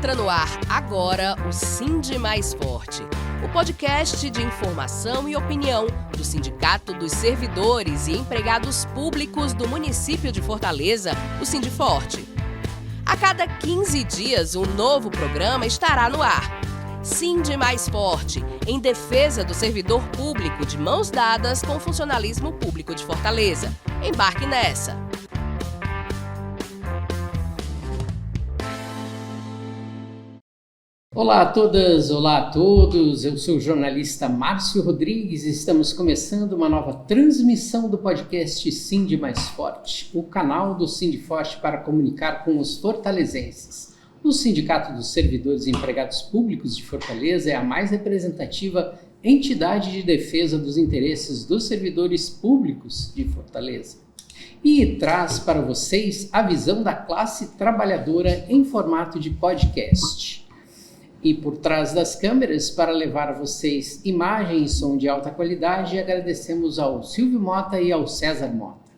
Entra no ar agora o Sindi Mais Forte, o podcast de informação e opinião do Sindicato dos Servidores e Empregados Públicos do município de Fortaleza, o Sindiforte. A cada 15 dias, um novo programa estará no ar. Sindi Mais Forte, em defesa do servidor público, de mãos dadas com o funcionalismo público de Fortaleza. Embarque nessa! Olá a todas, olá a todos, eu sou o jornalista Márcio Rodrigues e estamos começando uma nova transmissão do podcast Sindi Mais Forte, o canal do Sindiforte para comunicar com os fortalezenses. O Sindicato dos Servidores e Empregados Públicos de Fortaleza é a mais representativa entidade de defesa dos interesses dos servidores públicos de Fortaleza e traz para vocês a visão da classe trabalhadora em formato de podcast. E por trás das câmeras, para levar a vocês imagem e som de alta qualidade, agradecemos ao Silvio Mota e ao César Mota.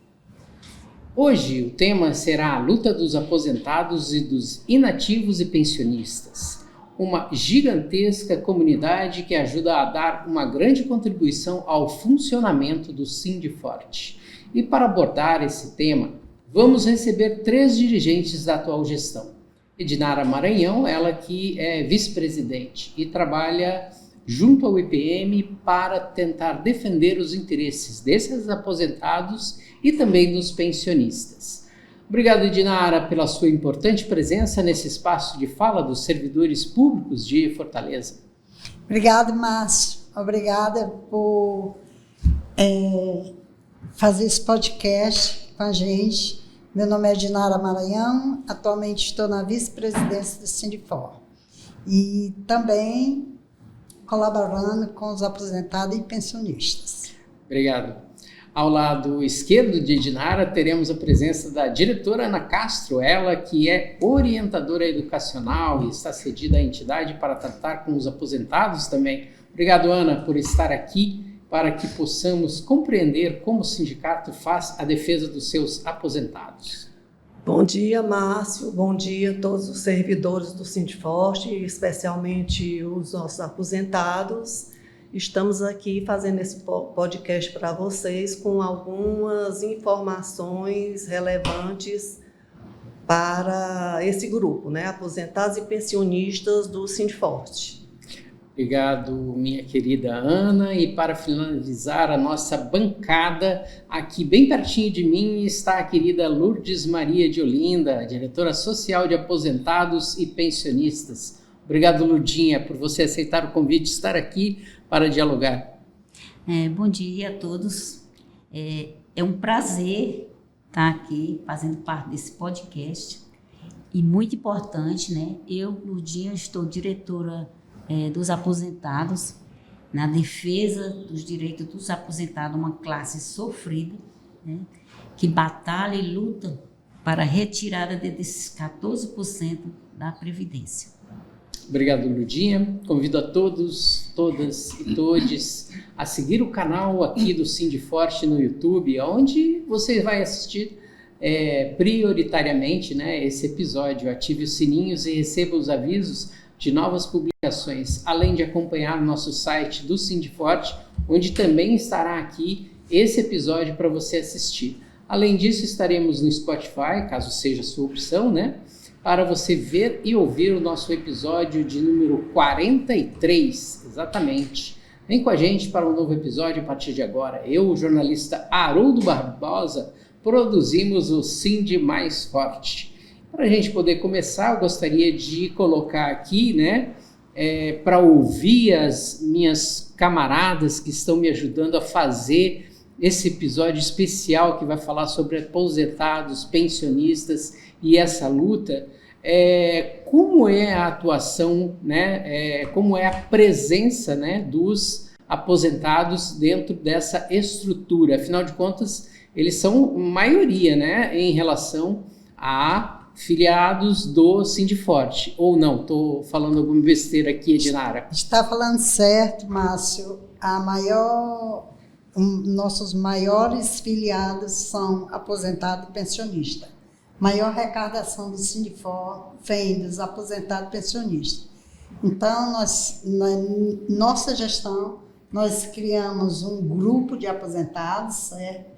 Hoje o tema será a luta dos aposentados e dos inativos e pensionistas, uma gigantesca comunidade que ajuda a dar uma grande contribuição ao funcionamento do Sindiforte. E para abordar esse tema, vamos receber 3 dirigentes da atual gestão. Edinara Maranhão, ela que é vice-presidente e trabalha junto ao IPM para tentar defender os interesses desses aposentados e também dos pensionistas. Obrigado, Edinara, pela sua importante presença nesse espaço de fala dos servidores públicos de Fortaleza. Obrigada, Márcio. Obrigada por fazer esse podcast com a gente. Meu nome é Edinara Maranhão, atualmente estou na vice-presidência do Sindiforte e também colaborando com os aposentados e pensionistas. Obrigado. Ao lado esquerdo de Edinara teremos a presença da diretora Ana Castro, ela que é orientadora educacional e está cedida à entidade para tratar com os aposentados também. Obrigado, Ana, por estar aqui, para que possamos compreender como o sindicato faz a defesa dos seus aposentados. Bom dia, Márcio. Bom dia a todos os servidores do Sindiforte, especialmente os nossos aposentados. Estamos aqui fazendo esse podcast para vocês com algumas informações relevantes para esse grupo, né? Aposentados e pensionistas do Sindiforte. Obrigado, minha querida Ana. E para finalizar a nossa bancada, aqui bem pertinho de mim está a querida Lourdes Maria de Olinda, diretora social de aposentados e pensionistas. Obrigado, Lurdinha, por você aceitar o convite de estar aqui para dialogar. Bom dia a todos. É um prazer estar aqui fazendo parte desse podcast e muito importante, né? Eu, Lurdinha, estou diretora dos aposentados, na defesa dos direitos dos aposentados, uma classe sofrida, né, que batalha e luta para a retirada desses 14% da Previdência. Obrigado, Ludinha. Convido a todos, todas e todes a seguir o canal aqui do Sindiforte no YouTube, onde você vai assistir prioritariamente, né, esse episódio. Ative os sininhos e receba os avisos de novas publicações, além de acompanhar o nosso site do Sindiforte, onde também estará aqui esse episódio para você assistir. Além disso, estaremos no Spotify, caso seja a sua opção, né? Para você ver e ouvir o nosso episódio de número 43, exatamente. Vem com a gente para um novo episódio a partir de agora. Eu, o jornalista Haroldo Barbosa, produzimos o Sindi Mais Forte. Para a gente poder começar, eu gostaria de colocar aqui, né, para ouvir as minhas camaradas que estão me ajudando a fazer esse episódio especial que vai falar sobre aposentados, pensionistas e essa luta, como é a atuação, né, como é a presença, né, dos aposentados dentro dessa estrutura. Afinal de contas, eles são maioria, né, em relação a filiados do Sindiforte, ou não? Estou falando alguma besteira aqui, Edinara? Está falando certo, Márcio. Nossos maiores filiados são aposentados e pensionistas. maior arrecadação do Sindifor vem dos aposentados pensionistas. Então, na nossa gestão, nós criamos um grupo de aposentados, certo?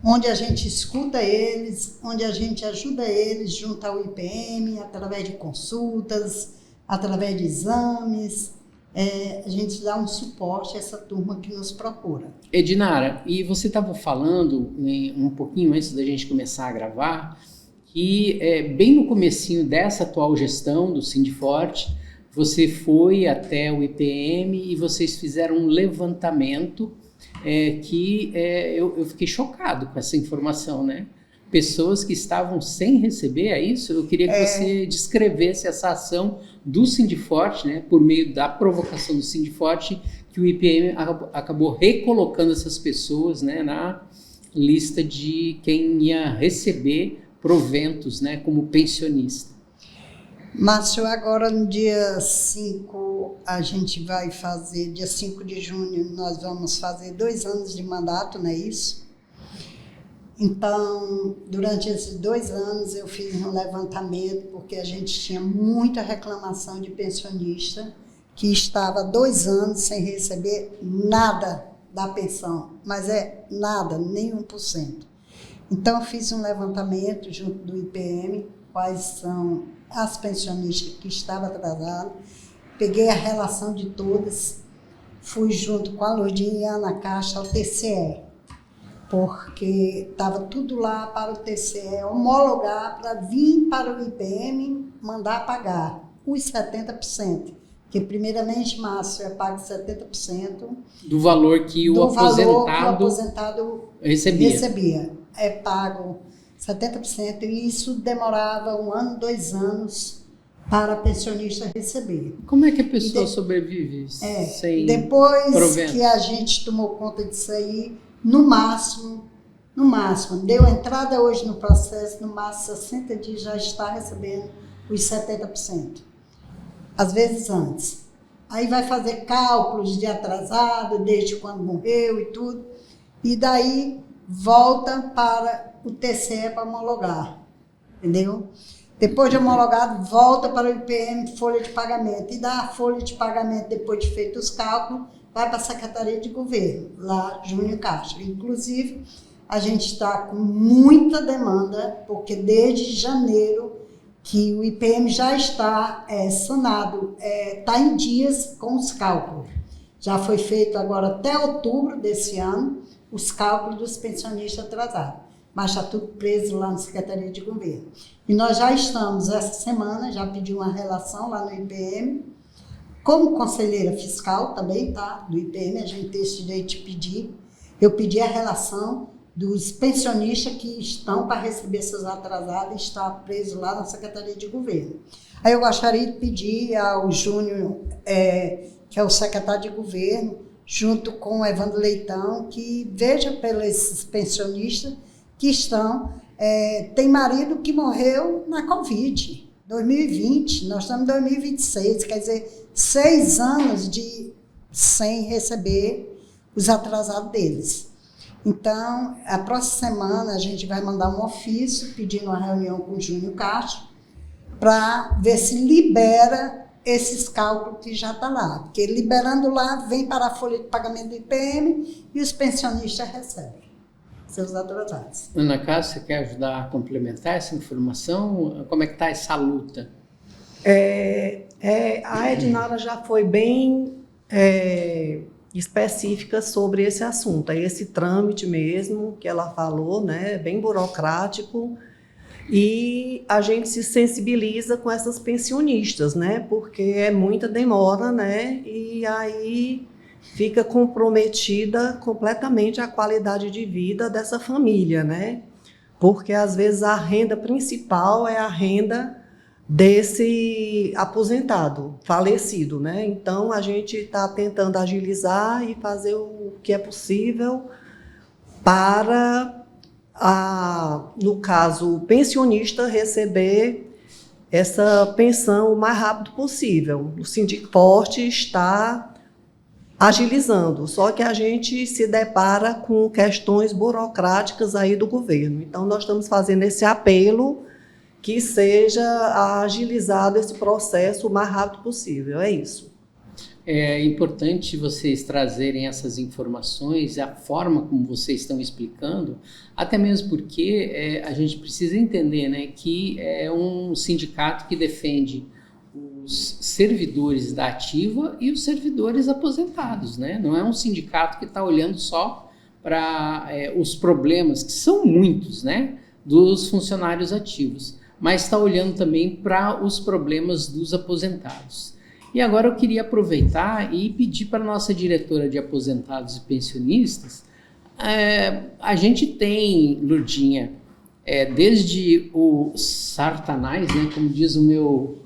Onde a gente escuta eles, onde a gente ajuda eles junto ao IPM, através de consultas, através de exames. A gente dá um suporte a essa turma que nos procura. Edinara, e você estava falando um pouquinho antes da gente começar a gravar, que bem no comecinho dessa atual gestão do Sindiforte, você foi até o IPM e vocês fizeram um levantamento que eu fiquei chocado com essa informação, né? Pessoas que estavam sem receber, é isso? Eu queria que você descrevesse essa ação do Sindiforte, né? Por meio da provocação do Sindiforte, que o IPM acabou recolocando essas pessoas, né, na lista de quem ia receber proventos, né, como pensionista. Márcio, agora no dia 5, a gente vai fazer, dia 5 de junho, nós vamos fazer 2 anos de mandato, não é isso? Então, durante esses 2 anos, eu fiz um levantamento, porque a gente tinha muita reclamação de pensionista que estava 2 anos sem receber nada da pensão, mas nada, nem 1%. Então, eu fiz um levantamento junto do IPM, quais são as pensionistas que estavam atrasadas, peguei a relação de todas, fui junto com a Lourdinha e a Ana Caixa ao TCE, porque estava tudo lá para o TCE homologar para vir para o IPM mandar pagar os 70%, que primeiramente, Márcio, é pago 70% do valor que o aposentado recebia. É pago 70%, e isso demorava 1 ano, 2 anos para a pensionista receber. Como é que a pessoa sobrevive sem depois provento? Que a gente tomou conta disso aí, no máximo, deu entrada hoje no processo, no máximo 60 dias já está recebendo os 70%. Às vezes antes. Aí vai fazer cálculos de atrasado, desde quando morreu e tudo, e daí volta para o TCE para homologar, entendeu? Depois de homologado, volta para o IPM, folha de pagamento, e da folha de pagamento, depois de feito os cálculos, vai para a Secretaria de Governo, lá, Júnior Castro. Inclusive, a gente está com muita demanda, porque desde janeiro que o IPM já está sanado, está em dias com os cálculos. Já foi feito agora até outubro desse ano, os cálculos dos pensionistas atrasados, mas está tudo preso lá na Secretaria de Governo. E nós já estamos, essa semana, já pedi uma relação lá no IPM, como conselheira fiscal também, tá? Do IPM, a gente tem esse direito de pedir. Eu pedi a relação dos pensionistas que estão para receber seus atrasados e está preso lá na Secretaria de Governo. Aí eu gostaria de pedir ao Júnior, que é o secretário de Governo, junto com o Evandro Leitão, que veja pelos pensionistas que estão... tem marido que morreu na Covid, 2020, nós estamos em 2026, quer dizer, 6 anos sem receber os atrasados deles. Então, a próxima semana a gente vai mandar um ofício pedindo uma reunião com o Júnior Castro para ver se libera esses cálculos que já estão lá. Porque liberando lá, vem para a folha de pagamento do IPM e os pensionistas recebem seus atrasados. Ana Cássia, você quer ajudar a complementar essa informação? Como é que está essa luta? A Edinara já foi bem específica sobre esse assunto. É esse trâmite mesmo que ela falou, né, bem burocrático, e a gente se sensibiliza com essas pensionistas, né, porque é muita demora, né, e aí fica comprometida completamente a qualidade de vida dessa família, né, porque às vezes a renda principal é a renda desse aposentado, falecido, né? Então, a gente está tentando agilizar e fazer o que é possível para, no caso, o pensionista receber essa pensão o mais rápido possível. O Sindiforte está agilizando, só que a gente se depara com questões burocráticas aí do governo. Então, nós estamos fazendo esse apelo que seja agilizado esse processo o mais rápido possível. É isso. É importante vocês trazerem essas informações, a forma como vocês estão explicando, até mesmo porque a gente precisa entender, né, que é um sindicato que defende os servidores da ativa e os servidores aposentados, né? Não é um sindicato que está olhando só para os problemas, que são muitos, né, dos funcionários ativos, mas está olhando também para os problemas dos aposentados. E agora eu queria aproveitar e pedir para a nossa diretora de aposentados e pensionistas, a gente tem, Lourdinha, desde o Sartanás, né, como diz o meu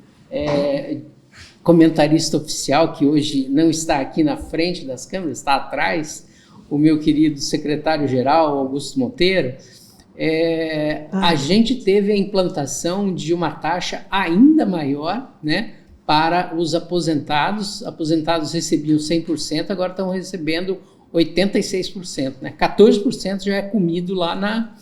comentarista oficial, que hoje não está aqui na frente das câmeras, está atrás, o meu querido secretário-geral, Augusto Monteiro, a gente teve a implantação de uma taxa ainda maior, né, para os aposentados. Aposentados recebiam 100%, agora estão recebendo 86%, né? 14% já é comido lá na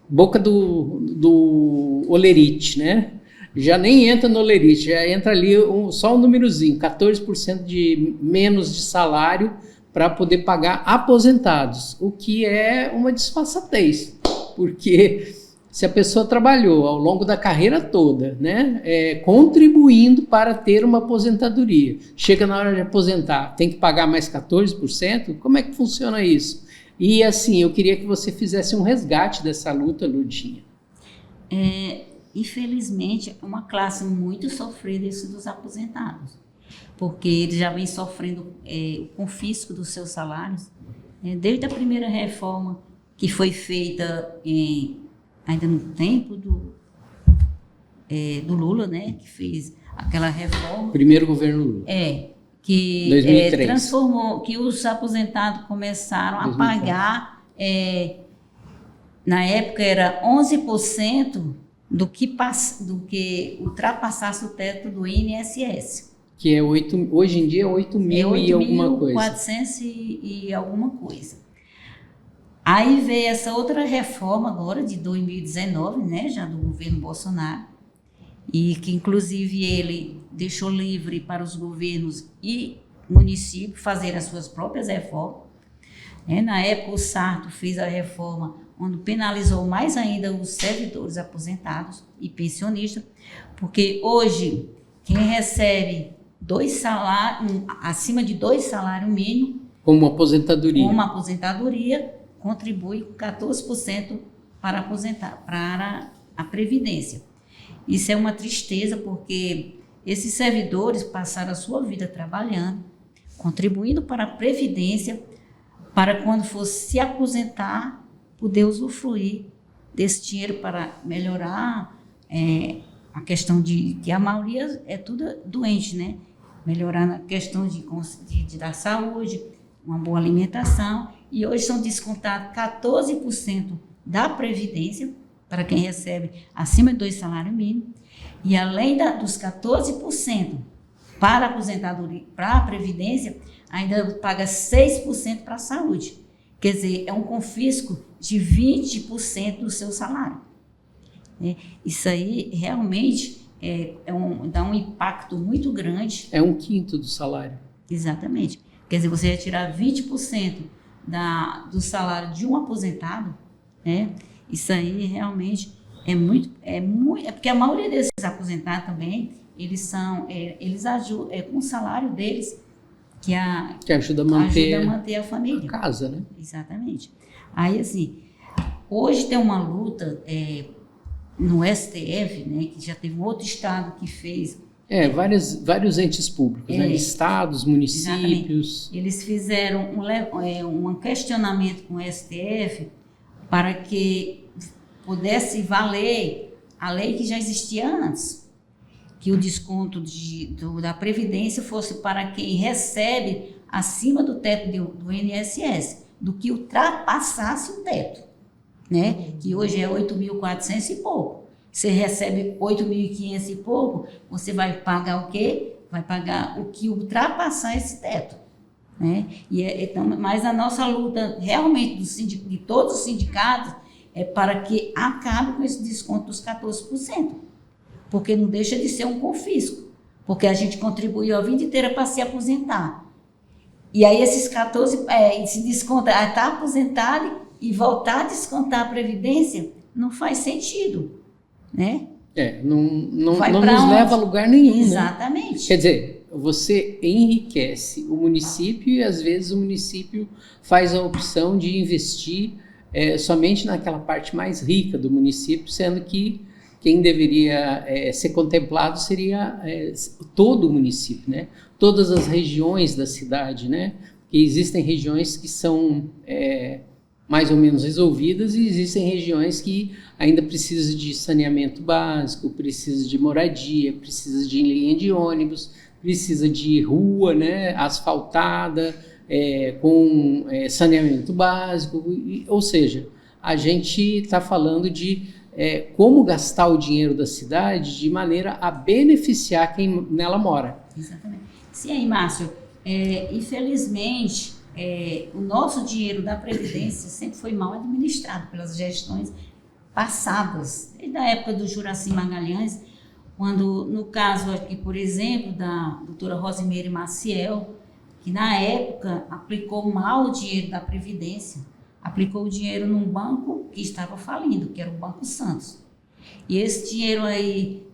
boca do olerite, né? Já nem entra no olerite, já entra ali só um númerozinho, 14% de menos de salário para poder pagar aposentados, o que é uma desfaçatez, porque se a pessoa trabalhou ao longo da carreira toda, né, contribuindo para ter uma aposentadoria, chega na hora de aposentar, tem que pagar mais 14%, como é que funciona isso? E assim, eu queria que você fizesse um resgate dessa luta, Lourdinha. Infelizmente, é uma classe muito sofrida isso dos aposentados, porque eles já vêm sofrendo o confisco dos seus salários, desde a primeira reforma que foi feita ainda no tempo do Lula, né, que fez aquela reforma. Primeiro governo Lula. Que 2003. Transformou, que os aposentados começaram 2004. A pagar, na época era 11% do que ultrapassasse o teto do INSS. Que hoje em dia é 8 mil e alguma coisa. 400 e alguma coisa. Aí veio essa outra reforma agora, de 2019, né, já do governo Bolsonaro, e que inclusive ele deixou livre para os governos e municípios fazerem as suas próprias reformas. Na época o Sarto fez a reforma onde penalizou mais ainda os servidores aposentados e pensionistas, porque hoje quem recebe 2 salários, acima de 2 salários mínimos, como aposentadoria, contribui com 14% para a Previdência. Isso é uma tristeza, porque esses servidores passaram a sua vida trabalhando, contribuindo para a Previdência, para quando fosse se aposentar, poder usufruir desse dinheiro para melhorar a questão de que a maioria é tudo doente, né? Melhorar na questão da saúde, uma boa alimentação, e hoje são descontados 14% da Previdência para quem recebe acima de 2 salários mínimos, e além dos 14% para a aposentadoria, para a Previdência, ainda paga 6% para a saúde. Quer dizer, é um confisco de 20% do seu salário. Isso aí realmente dá um impacto muito grande. É 1/5 do salário. Exatamente. Quer dizer, você retirar 20% do salário de um aposentado, né? Isso aí realmente é muito, porque a maioria desses aposentados também, eles ajudam, com o salário deles, que ajuda a manter a família. A casa, né? Exatamente. Aí, assim, hoje tem uma luta no STF, né, que já teve outro estado que fez. Vários entes públicos, né? Estados, municípios. Exatamente. Eles fizeram um questionamento com o STF para que pudesse valer a lei que já existia antes, que o desconto da Previdência fosse para quem recebe acima do teto do INSS, do que ultrapassasse o teto, né? Que hoje é 8.400 e pouco. Você recebe 8.500 e pouco, você vai pagar o quê? Vai pagar o que ultrapassar esse teto, né? Então, mas a nossa luta realmente de todos os sindicatos é para que acabe com esse desconto dos 14%. porque não deixa de ser um confisco, porque a gente contribuiu a vida inteira para se aposentar. E aí esses 14, se desconta, está aposentado e voltar a descontar a Previdência não faz sentido, né? Não nos onde? leva a lugar nenhum. Exatamente. Né? Quer dizer, você enriquece o município e às vezes o município faz a opção de investir somente naquela parte mais rica do município, sendo que quem deveria ser contemplado seria todo o município, né? Todas as regiões da cidade, né? Porque existem regiões que são mais ou menos resolvidas e existem regiões que ainda precisam de saneamento básico, precisa de moradia, precisa de linha de ônibus, precisa de rua, né, asfaltada, com saneamento básico, ou seja, a gente está falando de como gastar o dinheiro da cidade de maneira a beneficiar quem nela mora. Exatamente. Sim, aí, Márcio, infelizmente, o nosso dinheiro da Previdência sempre foi mal administrado pelas gestões passadas, desde a época do Juracy Magalhães, quando, no caso aqui, por exemplo, da doutora Rosimeire Maciel, que na época aplicou mal o dinheiro da Previdência, aplicou o dinheiro num banco que estava falindo, que era o Banco Santos. E esse dinheiro aí,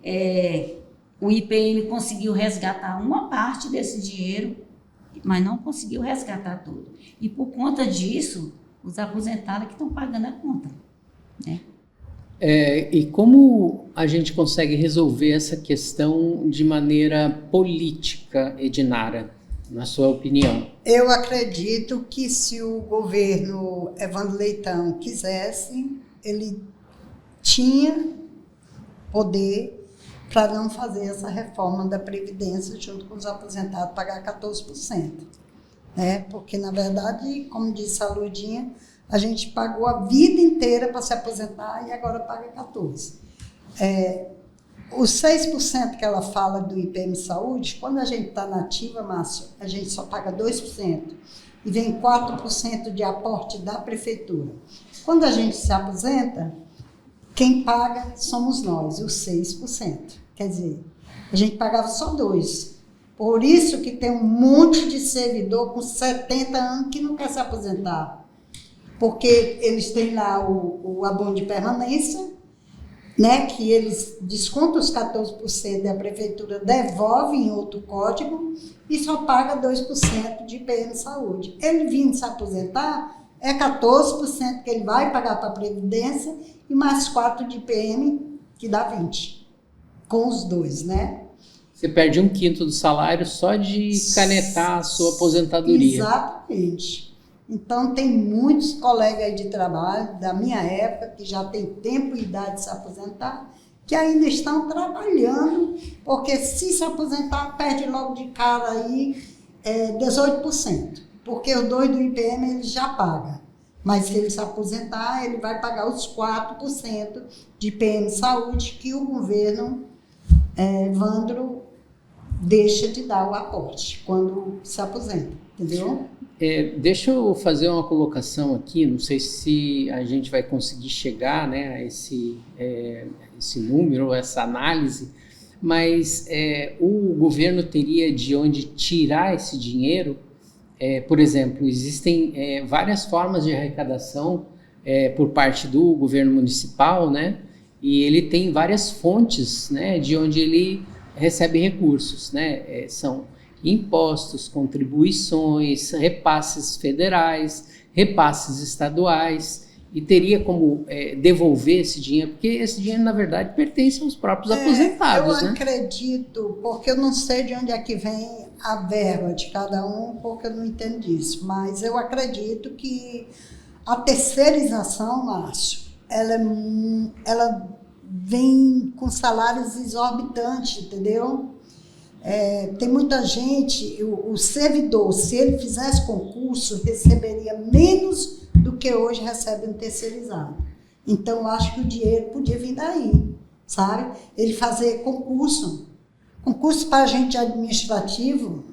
o IPM conseguiu resgatar uma parte desse dinheiro, mas não conseguiu resgatar tudo. E por conta disso, os aposentados que estão pagando a conta, né? E como a gente consegue resolver essa questão de maneira política, Edinara, na sua opinião? Eu acredito que se o governo Evandro Leitão quisesse, ele tinha poder para não fazer essa reforma da Previdência junto com os aposentados, pagar 14%. Né? Porque, na verdade, como disse a Lourdinha, a gente pagou a vida inteira para se aposentar e agora paga 14%. Os 6% que ela fala do IPM Saúde, quando a gente está na ativa, Márcio, a gente só paga 2%. E vem 4% de aporte da prefeitura. Quando a gente se aposenta, quem paga somos nós, os 6%. Quer dizer, a gente pagava só 2%. Por isso que tem um monte de servidor com 70 anos que não quer se aposentar. Porque eles têm lá o abono de permanência, né, que eles descontam os 14% e a prefeitura devolve em outro código e só paga 2% de IPM Saúde. Ele vindo se aposentar, 14% que ele vai pagar para a Previdência e mais 4% de IPM, que dá 20%, com os dois, né? Você perde 1/5 do salário só de canetar a sua aposentadoria. Exatamente. Então, tem muitos colegas aí de trabalho, da minha época, que já tem tempo e idade de se aposentar, que ainda estão trabalhando, porque se aposentar, perde logo de cara aí 18%. Porque o 2% do IPM ele já paga. Mas se ele se aposentar, ele vai pagar os 4% de IPM Saúde, que o governo Evandro deixa de dar o aporte quando se aposenta, entendeu? Deixa eu fazer uma colocação aqui, não sei se a gente vai conseguir chegar, né, a esse número, essa análise, mas o governo teria de onde tirar esse dinheiro. Por exemplo, existem várias formas de arrecadação por parte do governo municipal, né, e ele tem várias fontes, né, de onde ele recebe recursos, né, são impostos, contribuições, repasses federais, repasses estaduais, e teria como devolver esse dinheiro, porque esse dinheiro, na verdade, pertence aos próprios aposentados. Eu acredito, porque eu não sei de onde é que vem a verba de cada um, porque eu não entendo disso, mas eu acredito que a terceirização, Márcio, ela vem com salários exorbitantes, entendeu? Tem muita gente, o servidor, se ele fizesse concurso, receberia menos do que hoje recebe um terceirizado. Então, eu acho que o dinheiro podia vir daí, sabe? Ele fazer concurso para agente administrativo,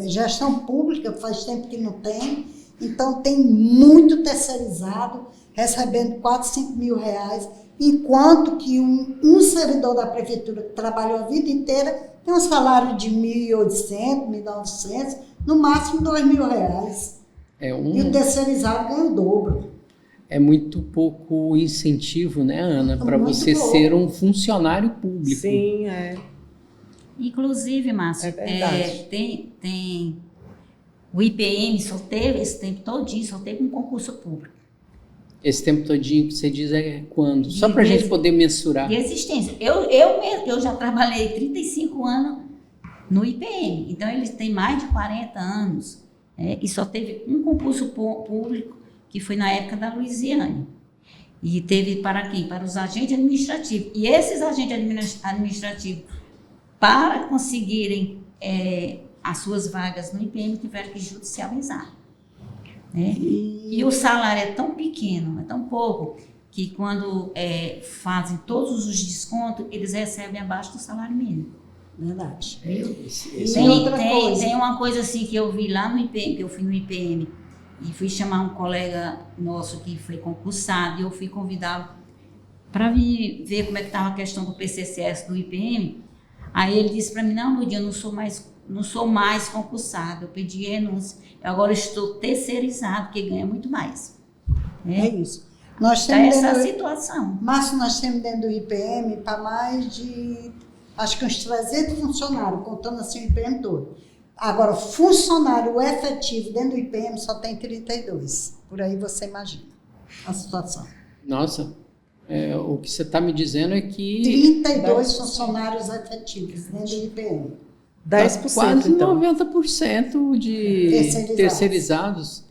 gestão pública, faz tempo que não tem, então tem muito terceirizado, recebendo 4, 5 mil reais, enquanto que um servidor da prefeitura que trabalhou a vida inteira tem um salário de R$ 1.800, R$ 1.900, no máximo R$ 2.000. E o terceirizado ganha o dobro. É muito pouco incentivo, né, Ana, para você ser um funcionário público. Sim, é. Inclusive, Márcio, tem o IPM só teve esse tempo todinho, só teve um concurso público. Esse tempo todinho que você diz é quando? Só para a gente poder mensurar. De existência. Eu já trabalhei 35 anos no IPM, então eles têm mais de 40 anos, e só teve um concurso público, que foi na época da Luiziane. E teve para quem? Para os agentes administrativos. E esses agentes administrativos, para conseguirem as suas vagas no IPM, tiveram que judicializar. Né? E o salário é tão pequeno, é tão pouco, que quando fazem todos os descontos, eles recebem abaixo do salário mínimo. Verdade. Tem uma coisa assim que eu vi lá no IPM, que eu fui no IPM, e fui chamar um colega nosso que foi concursado, e eu fui convidá-lo para vir ver como é que estava a questão do PCCS do IPM. Aí ele disse para mim, não, Ludia, eu não sou mais concursado, eu pedi renúncia, eu agora estou terceirizado, que ganha muito mais. É isso. Nós temos essa situação. Márcio, nós temos dentro do IPM para mais de, acho que uns 300 funcionários, contando assim o IPM todo. Agora, funcionário efetivo dentro do IPM só tem 32. Por aí você imagina a situação. Nossa, o que você está me dizendo é que... 32 funcionários efetivos dentro do IPM. 10%, quase então. 90% de terceirizados.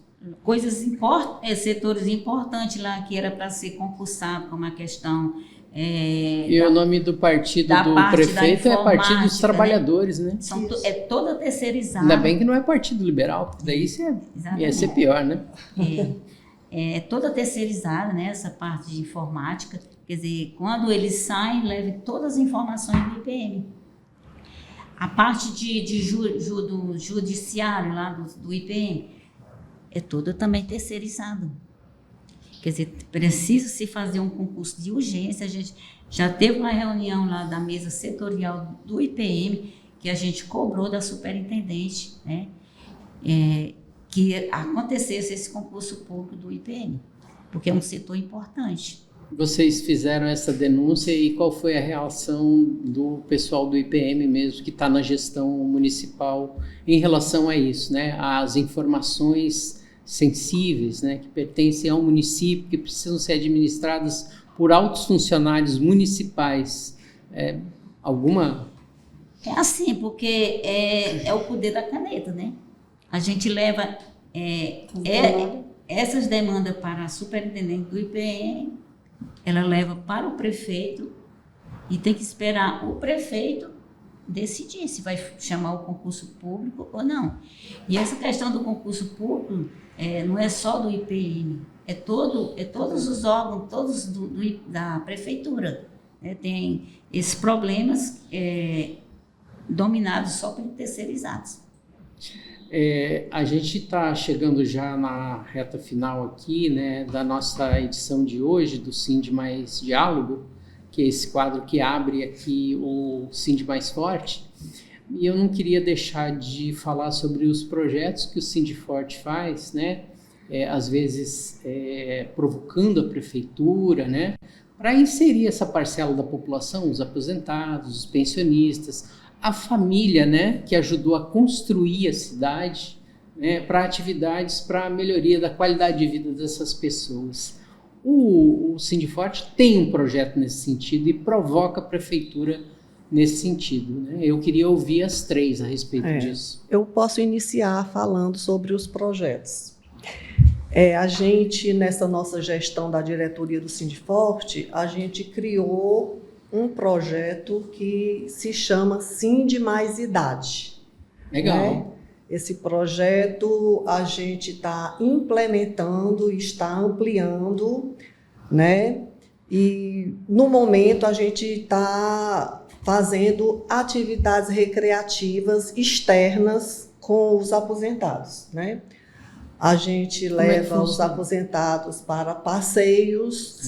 Coisas setores importantes lá que era para ser concursado, como a questão... e o nome do partido do prefeito é Partido dos Trabalhadores, né? É toda terceirizada. Ainda bem que não é Partido Liberal, porque daí ia ser pior, né? É toda terceirizada, né? Essa parte de informática. Quer dizer, quando eles saem, levam todas as informações do IPM. A parte do judiciário lá do IPM é toda também terceirizada. Quer dizer, precisa se fazer um concurso de urgência. A gente já teve uma reunião lá da mesa setorial do IPM, que a gente cobrou da superintendente, né, que acontecesse esse concurso público do IPM, porque é um setor importante. Vocês fizeram essa denúncia e qual foi a reação do pessoal do IPM mesmo, que está na gestão municipal, em relação a isso, né? As informações sensíveis, né, que pertencem ao município, que precisam ser administradas por altos funcionários municipais. Alguma? É assim, porque é o poder da caneta, né? A gente leva essas demandas para a superintendente do IPM, ela leva para o prefeito e tem que esperar o prefeito decidir se vai chamar o concurso público ou não. E essa questão do concurso público não é só do IPM, é todos os órgãos, todos da prefeitura. Né? Tem esses problemas dominados só por terceirizados. A gente está chegando já na reta final aqui, né, da nossa edição de hoje do Sind Mais Diálogo, que é esse quadro que abre aqui o Sind Mais Forte. E eu não queria deixar de falar sobre os projetos que o Sindforte faz, né, às vezes provocando a prefeitura, né, para inserir essa parcela da população, os aposentados, os pensionistas, a família, né, que ajudou a construir a cidade, né, para atividades para a melhoria da qualidade de vida dessas pessoas. O Sindforte tem um projeto nesse sentido e provoca a prefeitura nesse sentido, né? Eu queria ouvir as três a respeito disso. Eu posso iniciar falando sobre os projetos. A gente, nessa nossa gestão da diretoria do Sindforte, a gente criou um projeto que se chama Sind Mais Idade. Legal. Né? Esse projeto a gente está implementando, está ampliando, né? E no momento a gente está fazendo atividades recreativas externas com os aposentados, né? A gente leva os aposentados para passeios,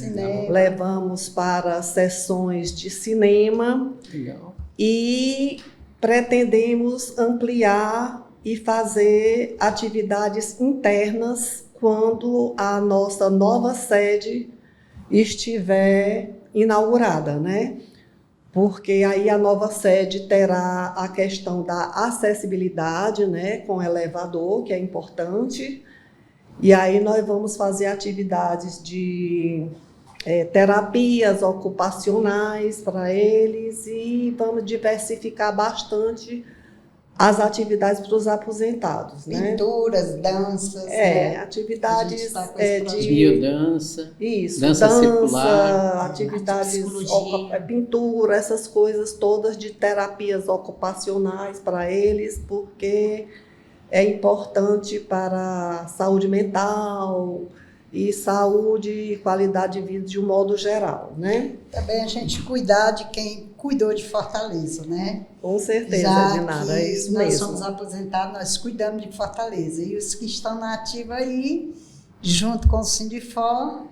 levamos para sessões de cinema. Legal. E pretendemos ampliar e fazer atividades internas quando a nossa nova sede estiver inaugurada, né? Porque aí a nova sede terá a questão da acessibilidade, né, com elevador, que é importante, e aí nós vamos fazer atividades de terapias ocupacionais para eles e vamos diversificar bastante as atividades para os aposentados, né? Pinturas, danças. Atividades de biodança, isso, dança circular, atividades, pintura, essas coisas todas de terapias ocupacionais para eles, porque é importante para a saúde mental e saúde e qualidade de vida de um modo geral, né? Também a gente cuidar de quem cuidou de Fortaleza, né? Com certeza, Dinara, é isso nós mesmo. somos aposentados, nós cuidamos de Fortaleza. E os que estão na ativa aí, junto com o Sindifor,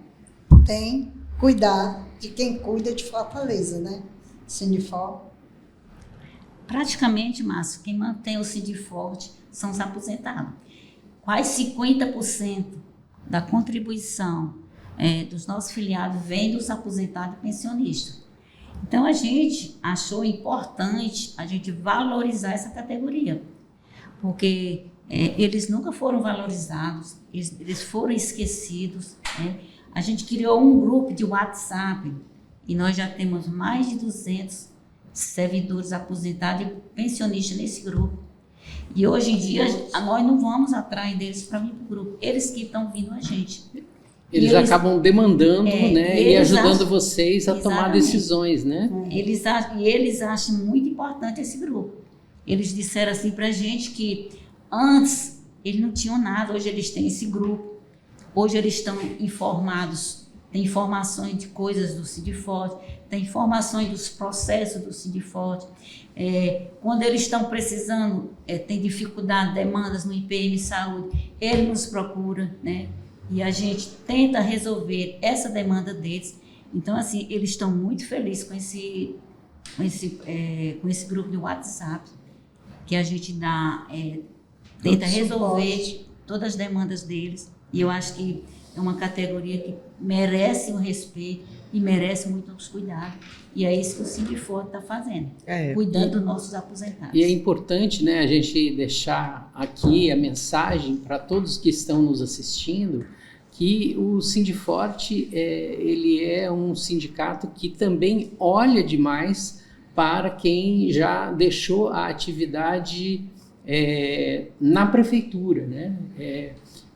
tem cuidar de quem cuida de Fortaleza, né? Sindifor. Praticamente, Márcio, quem mantém o Sindifor são os aposentados. Quase 50% da contribuição dos nossos filiados vem dos aposentados e pensionistas. Então, a gente achou importante a gente valorizar essa categoria, porque eles nunca foram valorizados, eles foram esquecidos, né? A gente criou um grupo de WhatsApp e nós já temos mais de 200 servidores aposentados e pensionistas nesse grupo. E hoje em dia, nós não vamos atrás deles para vir para o grupo, eles que estão vindo a gente. Eles acabam demandando, né, e ajudando vocês a tomar exatamente. Decisões, né? Eles acham muito importante esse grupo. Eles disseram assim para a gente que antes eles não tinham nada, hoje eles têm esse grupo. Hoje eles estão informados, tem informações de coisas do Sindifor, tem informações dos processos do Sindifor. Quando eles estão precisando, tem dificuldade, demandas no IPM Saúde, ele nos procura, né? E a gente tenta resolver essa demanda deles. Então, assim, eles estão muito felizes com esse grupo de WhatsApp, que a gente tenta resolver todas as demandas deles. E eu acho que é uma categoria que merece um respeito e merece muitos cuidados. E é isso que o Sindifor está fazendo, cuidando dos nossos aposentados. E é importante, né, a gente deixar aqui a mensagem para todos que estão nos assistindo, que o Sindiforte ele é um sindicato que também olha demais para quem já deixou a atividade na prefeitura, né?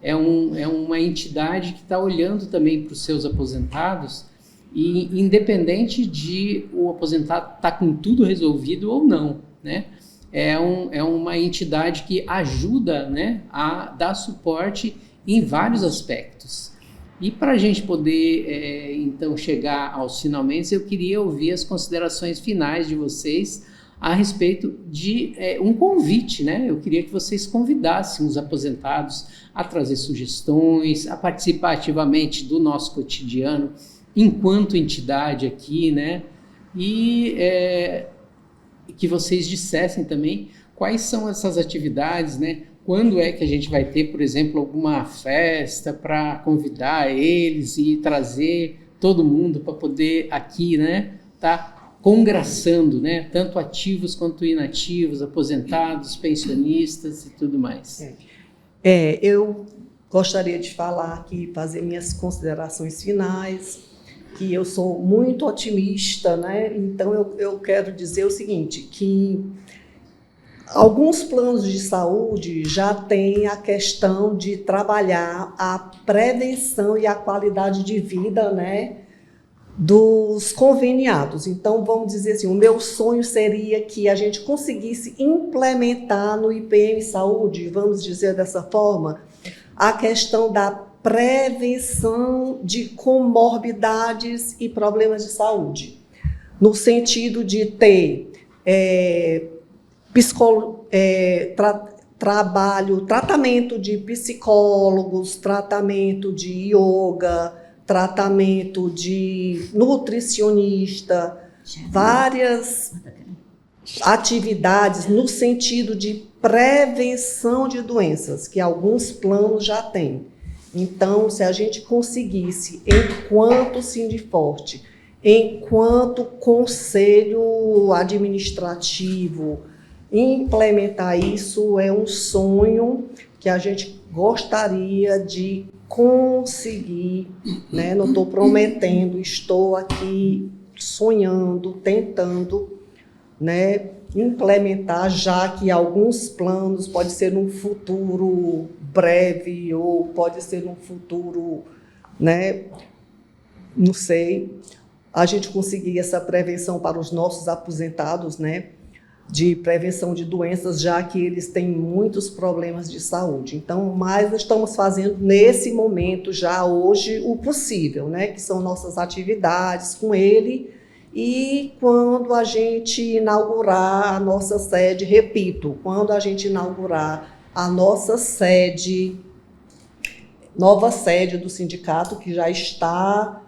É uma entidade que está olhando também para os seus aposentados, e independente de o aposentado estar com tudo resolvido ou não, né? É uma entidade que ajuda, né, a dar suporte em vários aspectos. E para a gente poder, então, chegar aos finalmente, eu queria ouvir as considerações finais de vocês a respeito de um convite, né? Eu queria que vocês convidassem os aposentados a trazer sugestões, a participar ativamente do nosso cotidiano enquanto entidade aqui, né? E que vocês dissessem também quais são essas atividades, né? Quando é que a gente vai ter, por exemplo, alguma festa para convidar eles e trazer todo mundo para poder aqui, né, tá congraçando, né, tanto ativos quanto inativos, aposentados, pensionistas e tudo mais. Eu gostaria de falar aqui, fazer minhas considerações finais, que eu sou muito otimista, né? Então eu quero dizer o seguinte, que alguns planos de saúde já têm a questão de trabalhar a prevenção e a qualidade de vida, né, dos conveniados. Então, vamos dizer assim, o meu sonho seria que a gente conseguisse implementar no IPM Saúde, vamos dizer dessa forma, a questão da prevenção de comorbidades e problemas de saúde, no sentido de ter tratamento de psicólogos, tratamento de yoga, tratamento de nutricionista, várias atividades no sentido de prevenção de doenças, que alguns planos já têm. Então, se a gente conseguisse, enquanto Sindiforte, enquanto conselho administrativo, implementar isso, é um sonho que a gente gostaria de conseguir, né? Não estou prometendo, estou aqui sonhando, tentando, né, implementar, já que alguns planos pode ser num futuro breve ou pode ser num futuro, né, não sei, a gente conseguir essa prevenção para os nossos aposentados, né, de prevenção de doenças, já que eles têm muitos problemas de saúde. Então, mas estamos fazendo nesse momento, já hoje, o possível, né, que são nossas atividades com ele. E quando a gente inaugurar a nossa sede, repito, quando a gente inaugurar a nossa sede, nova sede do sindicato, que já está,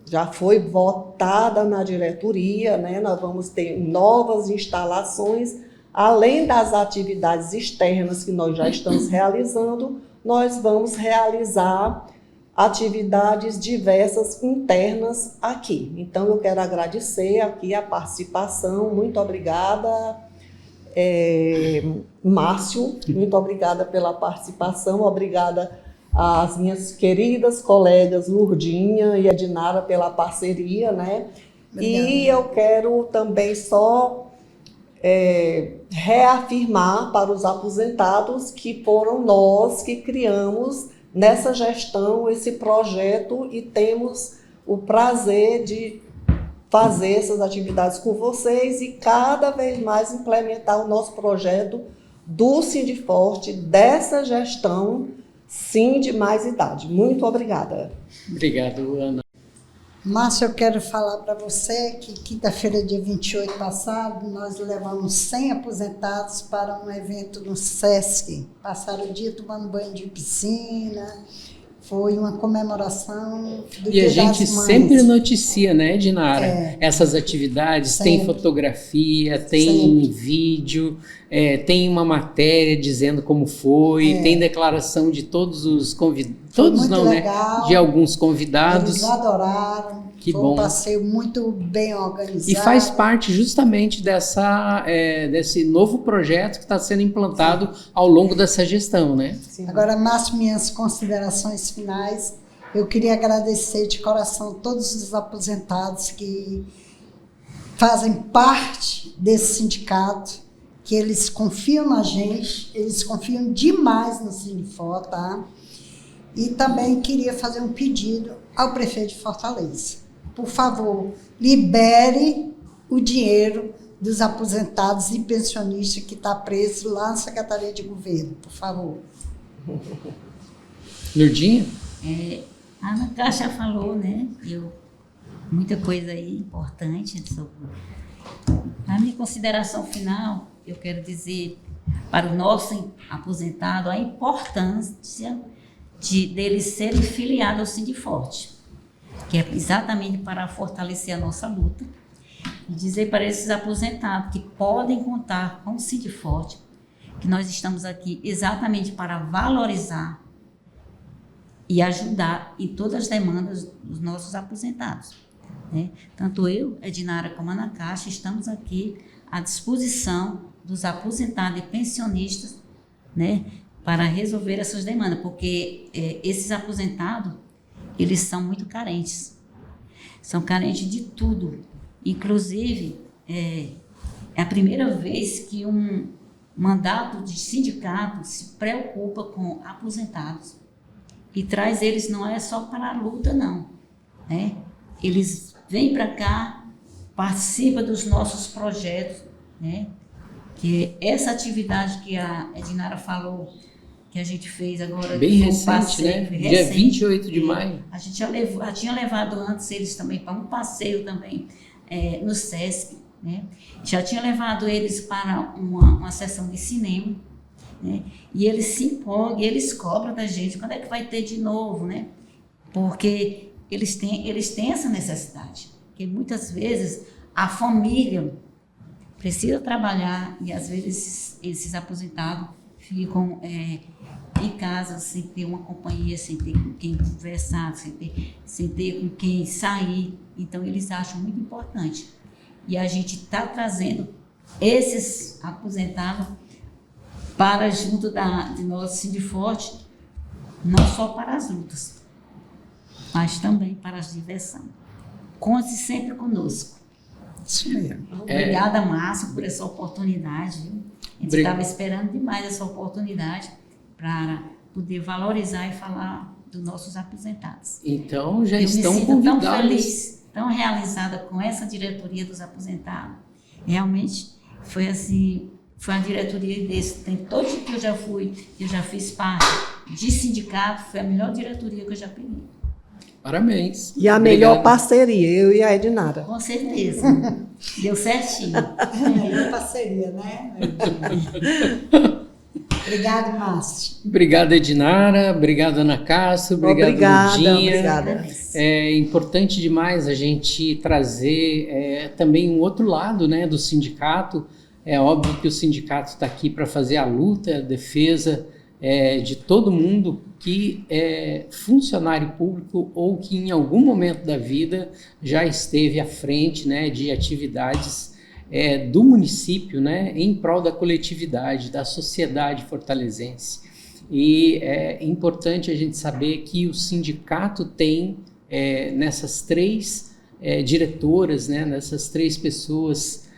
já foi votada na diretoria, né? Nós vamos ter novas instalações, além das atividades externas que nós já estamos realizando, nós vamos realizar atividades diversas internas aqui. Então, eu quero agradecer aqui a participação. Muito obrigada, Márcio. Muito obrigada pela participação. Obrigada às minhas queridas colegas Lurdinha e Edinara pela parceria, né? Obrigada. E eu quero também só reafirmar para os aposentados que foram nós que criamos nessa gestão esse projeto e temos o prazer de fazer essas atividades com vocês e cada vez mais implementar o nosso projeto do Sindiforte, dessa gestão Sim de Mais Idade. Muito obrigada. Obrigado, Ana. Márcio, eu quero falar para você que quinta-feira, dia 28 passado, nós levamos 100 aposentados para um evento no SESC. Passaram o dia tomando banho de piscina, foi uma comemoração do Dia das Mães. E a gente sempre noticia, né, Dinara? Essas atividades, sempre. Tem fotografia, tem vídeo, tem uma matéria dizendo como foi, tem declaração de todos os convidados, todos não, legal, né? De alguns convidados. Eles adoraram. Que foi bom. Um passeio muito bem organizado. E faz parte justamente desse novo projeto que está sendo implantado ao longo dessa gestão, né? Sim. Agora, Márcio, minhas considerações finais. Eu queria agradecer de coração todos os aposentados que fazem parte desse sindicato, que eles confiam na gente, eles confiam demais no Sindiforte, tá? E também queria fazer um pedido ao prefeito de Fortaleza. Por favor, libere o dinheiro dos aposentados e pensionistas que está preso lá na Secretaria de Governo, por favor. Lurdinha? A Ana Cássia falou, né? Muita coisa aí importante. A minha consideração final, eu quero dizer para o nosso aposentado a importância deles serem filiados ao Sindiforte, que é exatamente para fortalecer a nossa luta, e dizer para esses aposentados que podem contar com o Sindiforte, que nós estamos aqui exatamente para valorizar e ajudar em todas as demandas dos nossos aposentados, né? Tanto eu, Edinara, como a Ana Cássia, estamos aqui à disposição dos aposentados e pensionistas, né, para resolver essas demandas, porque esses aposentados, eles são muito carentes. São carentes de tudo. Inclusive, é a primeira vez que um mandato de sindicato se preocupa com aposentados e traz eles, não é só para a luta, não, né? Eles vêm para cá, participam dos nossos projetos, né? Que essa atividade que a Edinara falou, que a gente fez agora. Bem recente, né? Dia 28 de maio. A gente já tinha levado antes eles também para um passeio também no SESC, né? Já tinha levado eles para uma sessão de cinema, né? E eles se empolgam, eles cobram da gente, quando é que vai ter de novo, né? Porque eles têm essa necessidade, porque muitas vezes a família precisa trabalhar e às vezes esses aposentados ficam em casa sem ter uma companhia, sem ter com quem conversar, sem ter com quem sair. Então eles acham muito importante. E a gente está trazendo esses aposentados para junto de nós, Sindiforte, não só para as lutas, mas também para a diversão. Conte sempre conosco. Isso mesmo. Obrigada, Márcio, por essa oportunidade. A gente estava esperando demais essa oportunidade para poder valorizar e falar dos nossos aposentados. Então, já eu estão me sinto convidados. Tão feliz, tão realizada com essa diretoria dos aposentados. Realmente foi assim, foi uma diretoria desse. Tem todos que eu já fui, eu já fiz parte de sindicato, foi a melhor diretoria que eu já peguei. Parabéns. E a melhor parceria, eu e a Edinara. Com certeza. Deu certinho. Melhor parceria, né? Obrigado, Márcio. Obrigado, Edinara. Obrigado, Ana Castro. Obrigado, Lurdinha. Obrigada. É importante demais a gente trazer também um outro lado, né, do sindicato. É óbvio que o sindicato está aqui para fazer a luta, a defesa de todo mundo que é funcionário público ou que em algum momento da vida já esteve à frente, né, de atividades do município, né, em prol da coletividade, da sociedade fortalezense. E é importante a gente saber que o sindicato tem nessas três diretoras, né, nessas três pessoas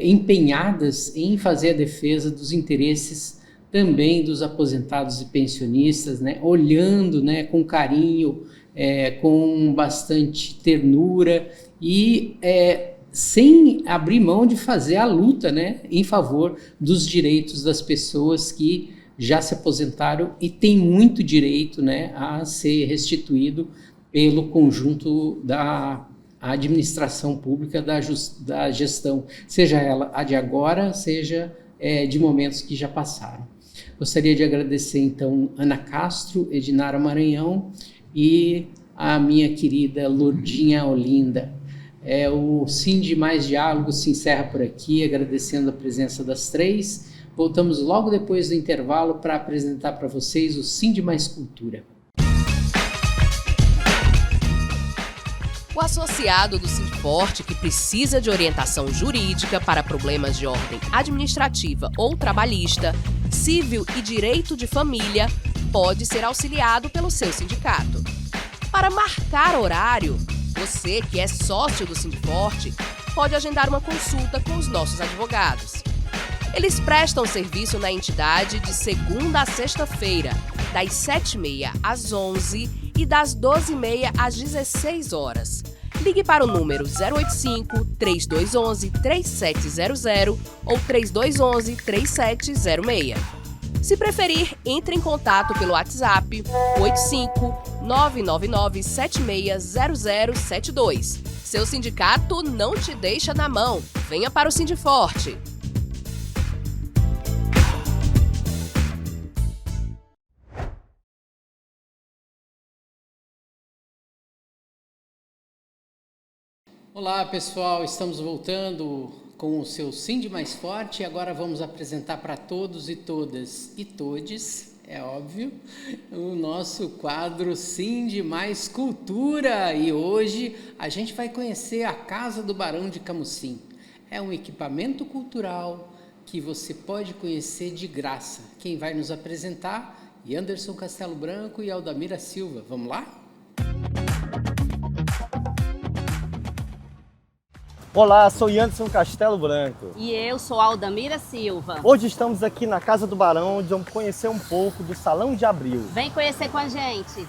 empenhadas em fazer a defesa dos interesses também dos aposentados e pensionistas, né, olhando, né, com carinho, com bastante ternura e sem abrir mão de fazer a luta, né, em favor dos direitos das pessoas que já se aposentaram e têm muito direito, né, a ser restituído pelo conjunto da administração pública, da gestão, seja ela a de agora, seja de momentos que já passaram. Gostaria de agradecer, então, Ana Castro, Edinara Maranhão e a minha querida Lurdinha Olinda. O Sindi Mais Diálogo se encerra por aqui, agradecendo a presença das três. Voltamos logo depois do intervalo para apresentar para vocês o Sindi Mais Cultura. O associado do Sindiforte que precisa de orientação jurídica para problemas de ordem administrativa ou trabalhista, civil e direito de família pode ser auxiliado pelo seu sindicato. Para marcar horário, você que é sócio do Sindiforte pode agendar uma consulta com os nossos advogados. Eles prestam serviço na entidade de segunda a sexta-feira, das 7h30 às 11h e das 12h30 às 16 horas. Ligue para o número 085-3211-3700 ou 3211-3706. Se preferir, entre em contato pelo WhatsApp 85-999-760072. Seu sindicato não te deixa na mão. Venha para o Sindiforte. Olá, pessoal, estamos voltando com o seu Sindi Mais Forte e agora vamos apresentar para todos e todas e todes, é óbvio, o nosso quadro Sindi Mais Cultura. E hoje a gente vai conhecer a Casa do Barão de Camusim. É um equipamento cultural que você pode conhecer de graça. Quem vai nos apresentar? Anderson Castelo Branco e Aldamira Silva. Vamos lá? Olá, sou Anderson Castelo Branco. E eu sou Aldamira Silva. Hoje estamos aqui na Casa do Barão, onde vamos conhecer um pouco do Salão de Abril. Vem conhecer com a gente.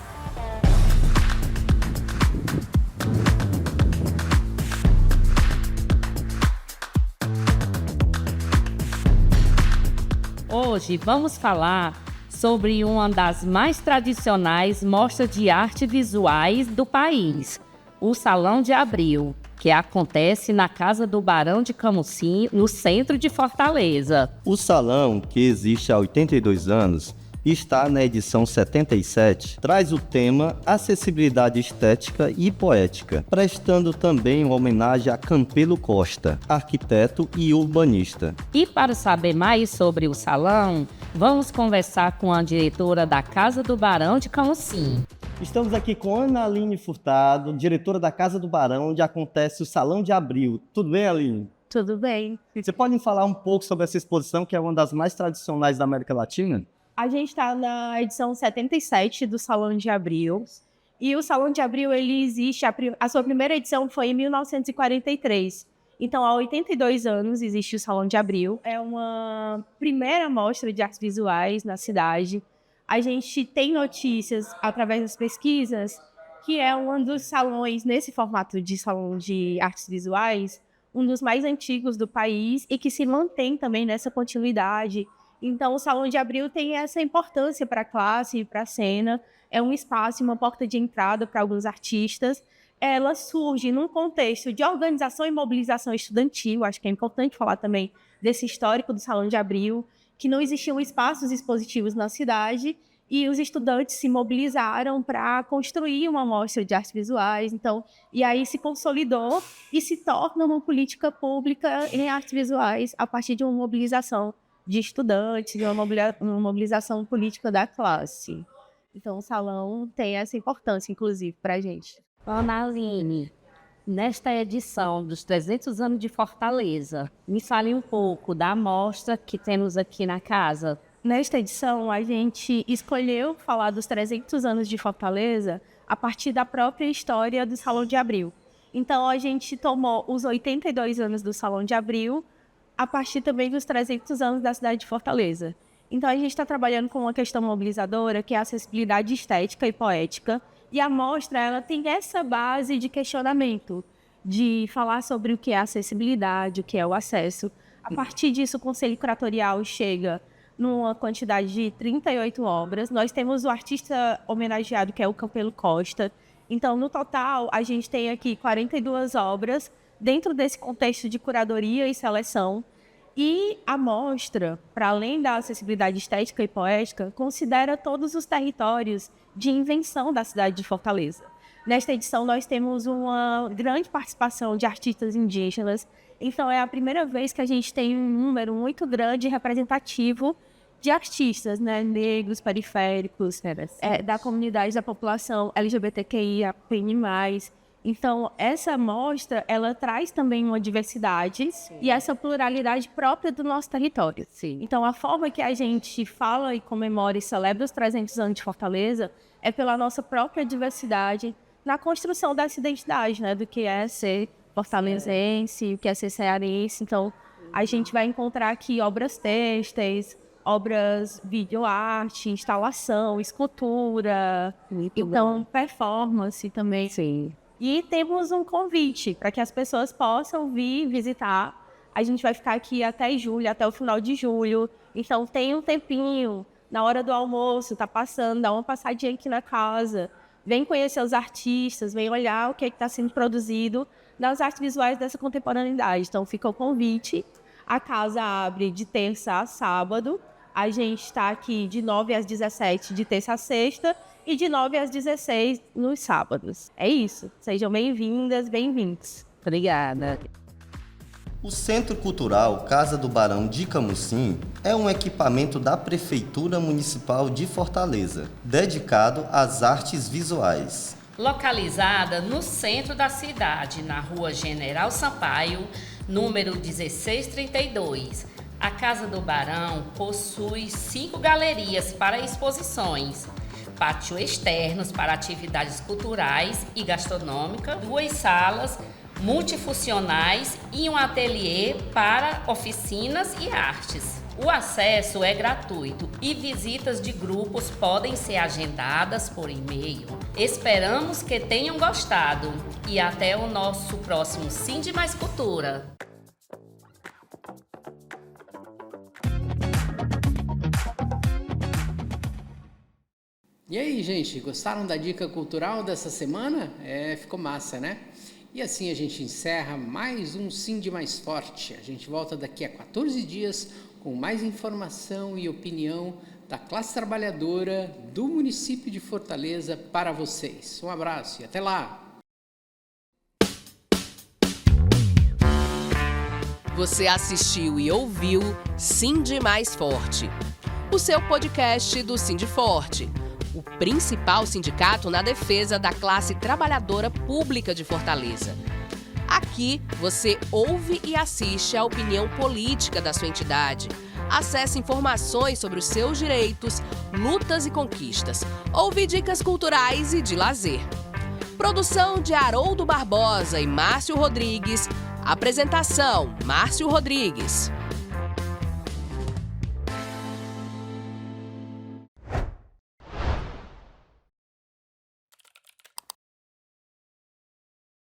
Hoje vamos falar sobre uma das mais tradicionais mostras de arte visuais do país, o Salão de Abril, que acontece na Casa do Barão de Camusim, no centro de Fortaleza. O salão, que existe há 82 anos, está na edição 77, traz o tema Acessibilidade Estética e Poética, prestando também uma homenagem a Campelo Costa, arquiteto e urbanista. E para saber mais sobre o salão, vamos conversar com a diretora da Casa do Barão de Camusim. Estamos aqui com Ana Aline Furtado, diretora da Casa do Barão, onde acontece o Salão de Abril. Tudo bem, Aline? Tudo bem. Você pode me falar um pouco sobre essa exposição, que é uma das mais tradicionais da América Latina? A gente está na edição 77 do Salão de Abril. E o Salão de Abril, ele existe, a sua primeira edição foi em 1943. Então, há 82 anos existe o Salão de Abril. É uma primeira mostra de artes visuais na cidade. A gente tem notícias, através das pesquisas, que é um dos salões, nesse formato de salão de artes visuais, um dos mais antigos do país e que se mantém também nessa continuidade. Então, o Salão de Abril tem essa importância para a classe e para a cena. É um espaço, uma porta de entrada para alguns artistas. Ela surge num contexto de organização e mobilização estudantil. Acho que é importante falar também desse histórico do Salão de Abril, que não existiam espaços expositivos na cidade e os estudantes se mobilizaram para construir uma mostra de artes visuais. Então, e aí se consolidou e se torna uma política pública em artes visuais a partir de uma mobilização de estudantes, de uma mobilização política da classe. Então, o salão tem essa importância, inclusive, para a gente. Ana Aline, nesta edição dos 300 anos de Fortaleza, me fale um pouco da mostra que temos aqui na casa. Nesta edição, a gente escolheu falar dos 300 anos de Fortaleza a partir da própria história do Salão de Abril. Então, a gente tomou os 82 anos do Salão de Abril a partir também dos 300 anos da cidade de Fortaleza. Então, a gente está trabalhando com uma questão mobilizadora, que é a acessibilidade estética e poética, e a mostra ela tem essa base de questionamento, de falar sobre o que é acessibilidade, o que é o acesso. A partir disso, o Conselho Curatorial chega numa quantidade de 38 obras. Nós temos o artista homenageado, que é o Campelo Costa. Então, no total, a gente tem aqui 42 obras, dentro desse contexto de curadoria e seleção. E a mostra, para além da acessibilidade estética e poética, considera todos os territórios de invenção da cidade de Fortaleza. Nesta edição, nós temos uma grande participação de artistas indígenas. Então, é a primeira vez que a gente tem um número muito grande e representativo de artistas, né, negros, periféricos, da comunidade da população LGBTQIA+. Então, essa mostra, ela traz também uma diversidade e essa pluralidade própria do nosso território. Então, a forma que a gente fala e comemora e celebra os 300 anos de Fortaleza é pela nossa própria diversidade na construção dessa identidade, né, do que é ser fortalezense, o que é ser cearense. Então, a gente vai encontrar aqui obras têxteis, obras videoarte, instalação, escultura, então performance também. E temos um convite para que as pessoas possam vir visitar. A gente vai ficar aqui até julho, até o final de julho. Então, tem um tempinho, na hora do almoço, tá passando, dá uma passadinha aqui na casa. Vem conhecer os artistas, vem olhar o que está sendo produzido nas artes visuais dessa contemporaneidade. Então, fica o convite. A casa abre de terça a sábado. A gente está aqui de 9 às 17, de terça a sexta, e de 9 às 16 nos sábados. É isso. Sejam bem-vindas, bem-vindos. Obrigada. O Centro Cultural Casa do Barão de Camusim é um equipamento da Prefeitura Municipal de Fortaleza, dedicado às artes visuais. Localizada no centro da cidade, na Rua General Sampaio, número 1632, a Casa do Barão possui 5 galerias para exposições, pátio externos para atividades culturais e gastronômicas, 2 salas multifuncionais e um ateliê para oficinas e artes. O acesso é gratuito e visitas de grupos podem ser agendadas por e-mail. Esperamos que tenham gostado e até o nosso próximo Cindy Mais Cultura. E aí, gente, gostaram da dica cultural dessa semana? Ficou massa, né? E assim a gente encerra mais um Sind Mais Forte. A gente volta daqui a 14 dias com mais informação e opinião da classe trabalhadora do município de Fortaleza para vocês. Um abraço e até lá! Você assistiu e ouviu Sind Mais Forte, o seu podcast do Sindforte, o principal sindicato na defesa da classe trabalhadora pública de Fortaleza. Aqui você ouve e assiste a opinião política da sua entidade. Acesse informações sobre os seus direitos, lutas e conquistas. Ouve dicas culturais e de lazer. Produção de Haroldo Barbosa e Márcio Rodrigues. Apresentação: Márcio Rodrigues.